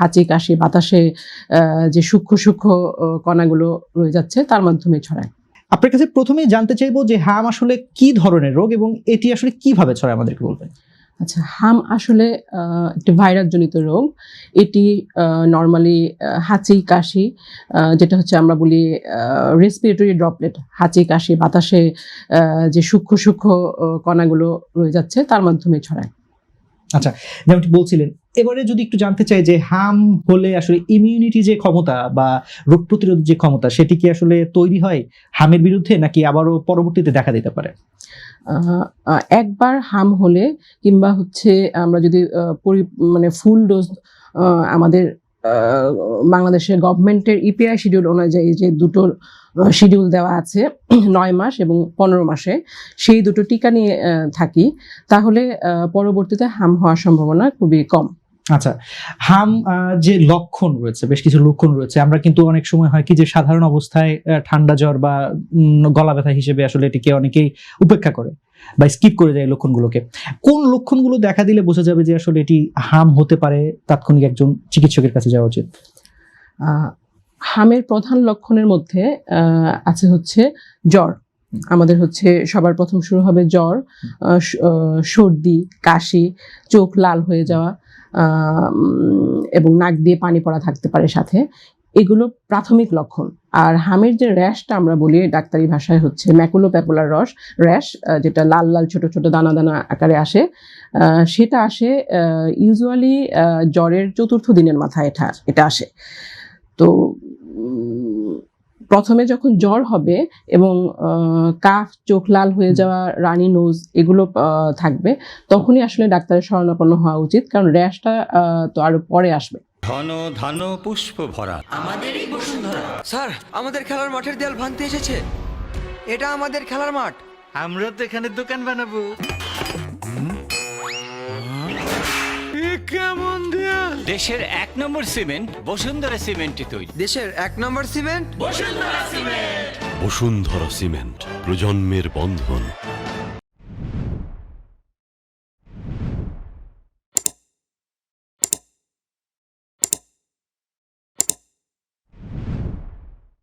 হাঁচি কাশি বাতাসে যে সূক্ষ্ম সূক্ষ্ম কণাগুলো রয়ে যাচ্ছে তার মাধ্যমে ছড়ায়। আপনার কাছে প্রথমেই জানতে চাইবো যে হাম আসলে কি ধরনের রোগ এবং এটি আসলে কিভাবে ছড়ায় আমাদেরকে বলবেন। আচ্ছা, হাম আসলে একটি ভাইরাস জনিত রোগ। এটি নরমালি হাঁচি কাশি, যেটা হচ্ছে আমরা বলি রেসপিরেটরি ড্রপলেট, হাঁচি কাশি বাতাসে যে সূক্ষ্ম সূক্ষ্ম কণাগুলো রয়ে যাচ্ছে তার মাধ্যমে ছড়ায়। আচ্ছা, যেমনটি বলছিলেন, এবারে যদি একটু জানতে চাই যে হাম হলে আসলে ইমিউনিটি যে ক্ষমতা বা রোগ প্রতিরোধ যে ক্ষমতা সেটি কি আসলে তৈরি হয় হামের বিরুদ্ধে, নাকি আবারও পরবর্তীতে দেখা দিতে পারে? একবার হাম হলে কিংবা হচ্ছে আমরা যদি মানে ফুল ডোজ আমাদের বাংলাদেশের গভর্নমেন্টের ইপিআই শিডিউল অনুযায়ী যে দুটো শিডিউল দেওয়া আছে 9 মাস এবং 15 মাসে, সেই দুটো টিকা নিয়ে থাকি, তাহলে পরবর্তীতে হাম হওয়ার সম্ভাবনা খুবই কম। আচ্ছা, হাম যে লক্ষণ রয়েছে, বেশ কিছু লক্ষণ রয়েছে। আমরা কিন্তু অনেক সময় হয় কি যে সাধারণ অবস্থায় ঠান্ডা জ্বর বা গলা ব্যথা হিসেবে আসলে এটিকে অনেকেই উপেক্ষা করে বা স্কিপ করে যায় লক্ষণগুলোকে। কোন লক্ষণগুলো দেখা দিলে বোঝা যাবে যে আসলে এটি হাম হতে পারে, তাৎক্ষণিক একজন চিকিৎসকের কাছে যাওয়া উচিত? হামের প্রধান লক্ষণের মধ্যে আছে হচ্ছে জ্বর। আমাদের হচ্ছে সবার প্রথম শুরু হবে জ্বর, সর্দি, কাশি, চোখ লাল হয়ে যাওয়া এবং নাক দিয়ে পানি পড়া থাকতে পারে সাথে। এগুলো প্রাথমিক লক্ষণ। আর হামের যে র্যাশটা আমরা বলি ডাক্তারি ভাষায় হচ্ছে ম্যাকুলোপ্যাপুলার র্যাশ, যেটা লাল লাল ছোট ছোট দানা দানা আকারে আসে, সেটা আসে ইউজুয়ালি জ্বরের 4র্থ দিনের মাথায় এটা আসে। তো প্রথমে যখন জ্বর হবে এবং কাফ, চোখ লাল হয়ে যাওয়া, রানি নোজ এগুলো থাকবে, তখনই আসলে ডাক্তারের শরণাপন্ন হওয়া উচিত, কারণ র্যাশটা তো আরো পরে আসবে। ঘন ধান পুষ্প ভরা আমাদেরই বসুন্ধরা। স্যার, আমাদের খেলার মাঠের দেয়াল ভাঙতে এসেছে। এটা আমাদের খেলার মাঠ। আমরা তো এখানে দোকান বানাবো। কেমন দেয়াল? দেশের 1 নম্বর সিমেন্ট বসুন্ধরা সিমেন্টে তৈরি। দেশের 1 number cement Bashundhara cement. Bashundhara cement, প্রজন্মের বন্ধন।